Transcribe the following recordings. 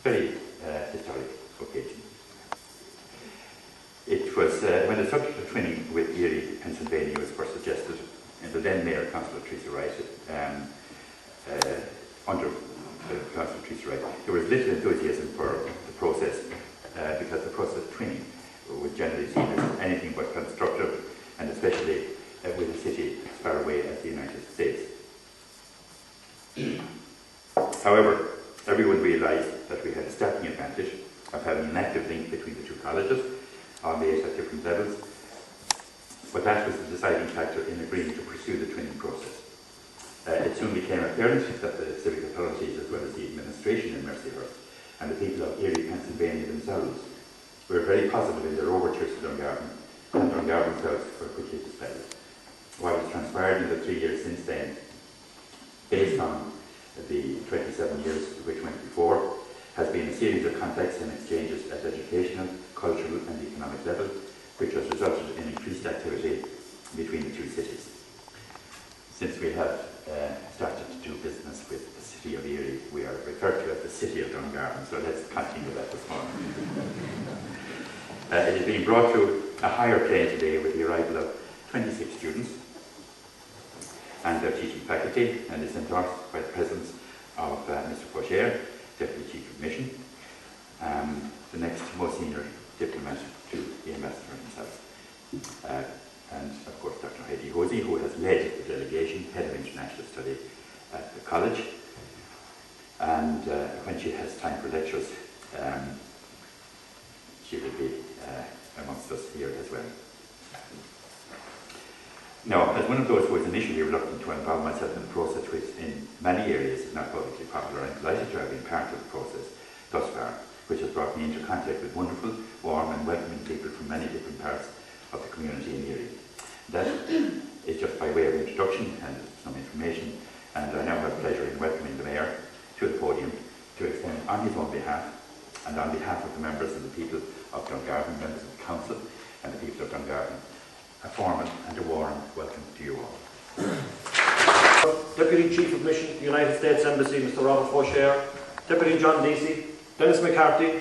very historic occasion. It was when the subject of twinning with Erie, Pennsylvania was first suggested in the then Mayor Councillor Teresa Wright, under Councillor Teresa Wright. There was little enthusiasm for the process because the process of twinning was generally seen as anything but constructive, and especially with a city as far away as the United States. However, everyone realised that we had a starting advantage of having an active link between the two colleges, albeit at different levels, but that was the deciding factor in agreeing to pursue the twinning process. It soon became apparent that the civic authorities, as well as the administration in Mercyhurst, and the people of Erie, Pennsylvania themselves, were very positive in their overtures to Dungarvan, and Dungarvan South were quickly dispelled. What has transpired in the 3 years since then, based on the 27 years which went before, has been a series of contacts and exchanges at educational, cultural and economic level, which has resulted in increased activity between the two cities. Since we have started to do business with the city of Erie, we are referred to as the city of Dungarvan, so let's continue that this morning. It is being brought to a higher plane today with the arrival of 26 students and their teaching faculty, and is endorsed by the presence of Mr. Faucher, Deputy Chief of Mission, the next most senior diplomat to the ambassador himself, and of course Dr. Heidi Hosey, who has led the delegation, Head of International Study at the college, and when she has time for lectures, she will be amongst us here as well. Now, as one of those who was initially reluctant to involve myself in the process, which in many areas is not publicly popular, I'm delighted to have been part of the process thus far, which has brought me into contact with wonderful, warm and welcoming people from many different parts of the community in Erie. That is just by way of introduction and some information, and I now have pleasure in welcoming the Mayor to the podium to extend on his own behalf and on behalf of the members and the people of Dungarvan, members of the Council and the people of Dungarvan, a formal and a warm welcome to you all. Deputy Chief of Mission, the United States Embassy, Mr. Robert Faucher, Deputy John Deasy, Dennis McCarthy,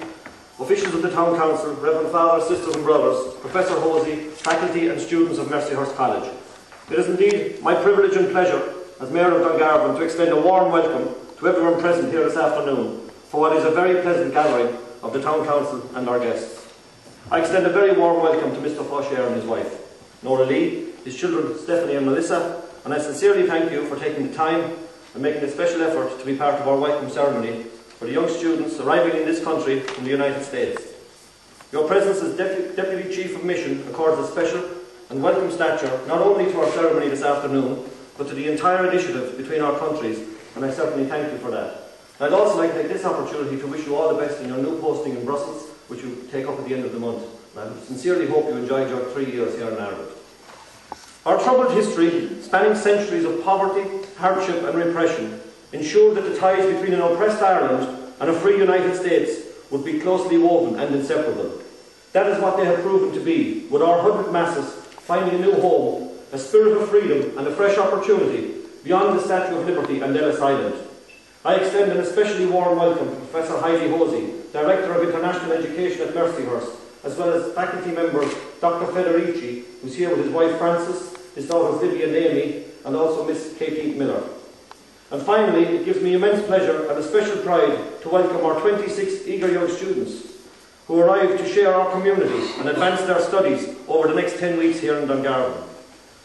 officials of the Town Council, Reverend Fathers, Sisters and Brothers, Professor Hosey, faculty and students of Mercyhurst College. It is indeed my privilege and pleasure as Mayor of Dungarvan to extend a warm welcome to everyone present here this afternoon for what is a very pleasant gathering of the Town Council and our guests. I extend a very warm welcome to Mr. Faucher and his wife, Nora Lee, his children Stephanie and Melissa, and I sincerely thank you for taking the time and making a special effort to be part of our welcome ceremony for the young students arriving in this country from the United States. Your presence as Deputy Chief of Mission accords a special and welcome stature not only to our ceremony this afternoon, but to the entire initiative between our countries, and I certainly thank you for that. I'd also like to take this opportunity to wish you all the best in your new posting in Brussels, which you take up at the end of the month. I sincerely hope you enjoyed your 3 years here in Ireland. Our troubled history, spanning centuries of poverty, hardship and repression, ensured that the ties between an oppressed Ireland and a free United States would be closely woven and inseparable. That is what they have proven to be, with our huddled masses finding a new home, a spirit of freedom and a fresh opportunity beyond the Statue of Liberty and Ellis Island. I extend an especially warm welcome to Professor Heidi Hosey, Director of International Education at Mercyhurst, as well as faculty members Dr. Federici, who's here with his wife Frances, his daughters Libby and Amy, and also Miss Katie Miller. And finally, it gives me immense pleasure and a special pride to welcome our 26 eager young students who arrived to share our community and advance their studies over the next 10 weeks here in Dungarvan.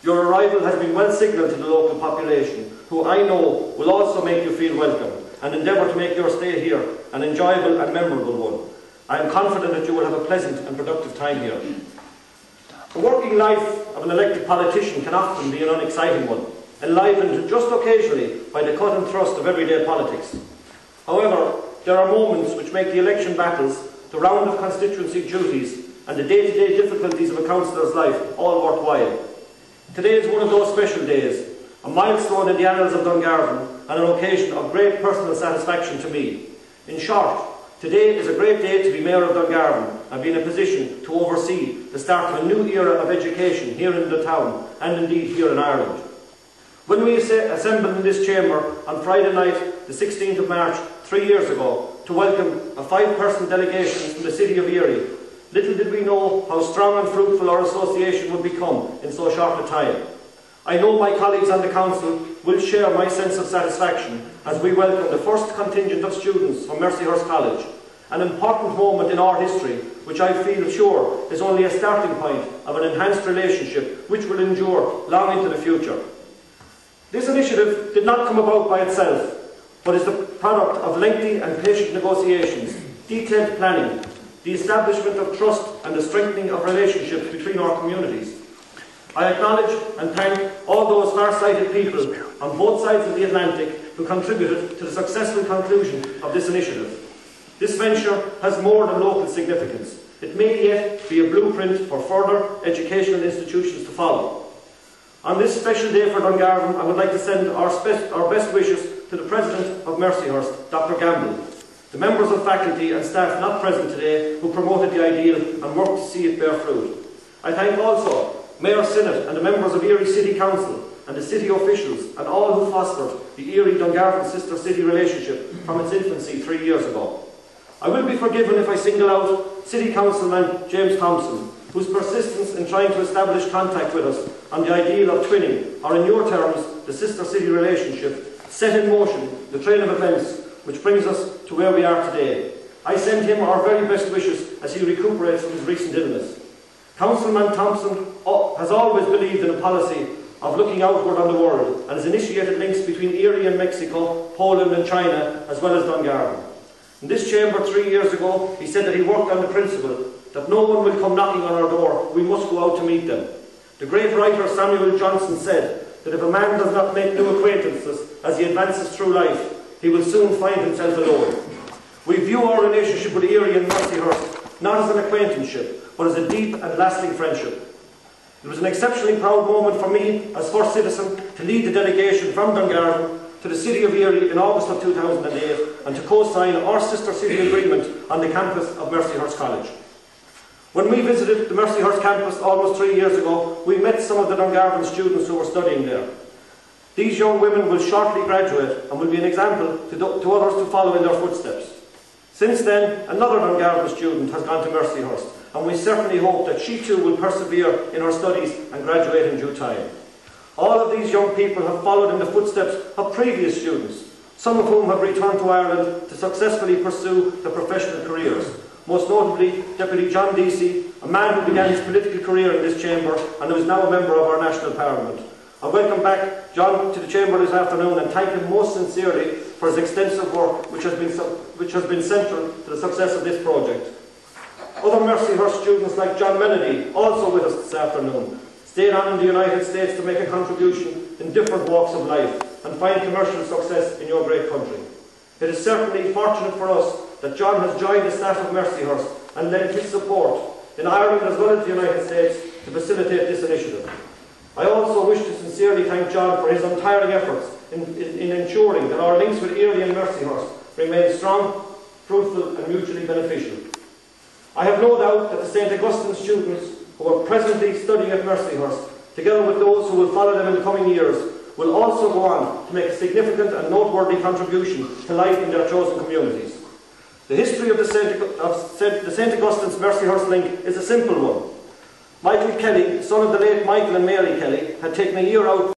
Your arrival has been well signalled to the local population, who I know will also make you feel welcome and endeavour to make your stay here an enjoyable and memorable one. I am confident that you will have a pleasant and productive time here. The working life of an elected politician can often be an unexciting one, enlivened just occasionally by the cut and thrust of everyday politics. However, there are moments which make the election battles, the round of constituency duties and the day-to-day difficulties of a councillor's life all worthwhile. Today is one of those special days, a milestone in the annals of Dungarvan and an occasion of great personal satisfaction to me. In short, today is a great day to be Mayor of Dungarvan and be in a position to oversee the start of a new era of education here in the town and indeed here in Ireland. When we assembled in this chamber on Friday night, the 16th of March 3 years ago to welcome a 5-person delegation from the city of Erie. Little did we know how strong and fruitful our association would become in so short a time. I know my colleagues on the council will share my sense of satisfaction as we welcome the first contingent of students from Mercyhurst College, an important moment in our history which I feel sure is only a starting point of an enhanced relationship which will endure long into the future. This initiative did not come about by itself, but is the product of lengthy and patient negotiations, detailed planning, the establishment of trust and the strengthening of relationships between our communities. I acknowledge and thank all those far-sighted people on both sides of the Atlantic who contributed to the successful conclusion of this initiative. This venture has more than local significance. It may yet be a blueprint for further educational institutions to follow. On this special day for Dungarvan, I would like to send our best wishes to the President of Mercyhurst, Dr. Gamble, the members of faculty and staff not present today who promoted the ideal and worked to see it bear fruit. I thank also Mayor Sinnott and the members of Erie City Council and the city officials and all who fostered the Erie-Dungarvan sister city relationship from its infancy 3 years ago. I will be forgiven if I single out City Councilman James Thompson, whose persistence in trying to establish contact with us on the ideal of twinning, or in your terms, the sister city relationship, set in motion the train of events which brings us to where we are today. I send him our very best wishes as he recuperates from his recent illness. Councilman Thompson has always believed in a policy of looking outward on the world and has initiated links between Erie and Mexico, Poland and China, as well as Dungarvan. In this chamber 3 years ago, he said that he worked on the principle that no one will come knocking on our door, we must go out to meet them. The great writer Samuel Johnson said that if a man does not make new acquaintances as he advances through life, he will soon find himself alone. We view our relationship with Erie and Mercyhurst not as an acquaintanceship, but as a deep and lasting friendship. It was an exceptionally proud moment for me, as first citizen, to lead the delegation from Dungarvan to the city of Erie in August of 2008 and to co-sign our sister city agreement on the campus of Mercyhurst College. When we visited the Mercyhurst campus almost 3 years ago, we met some of the Dungarvan students who were studying there. These young women will shortly graduate and will be an example to others to follow in their footsteps. Since then, another Dungarvan student has gone to Mercyhurst, and we certainly hope that she too will persevere in her studies and graduate in due time. All of these young people have followed in the footsteps of previous students, some of whom have returned to Ireland to successfully pursue their professional careers. Most notably, Deputy John Deasy, a man who began his political career in this chamber and who is now a member of our national parliament. I welcome back John to the chamber this afternoon and thank him most sincerely for his extensive work which has been central to the success of this project. Other Mercyhurst students like John Melody, also with us this afternoon, stayed on in the United States to make a contribution in different walks of life and find commercial success in your great country. It is certainly fortunate for us that John has joined the staff of Mercyhurst and lent his support in Ireland as well as the United States to facilitate this initiative. I also wish to sincerely thank John for his untiring efforts in ensuring that our links with Erie and Mercyhurst remain strong, fruitful and mutually beneficial. I have no doubt that the St. Augustine students who are presently studying at Mercyhurst, together with those who will follow them in the coming years, will also go on to make a significant and noteworthy contribution to life in their chosen communities. The history of the St. Augustine's Mercyhurst link is a simple one. Michael Kelly, son of the late Michael and Mary Kelly, had taken a year out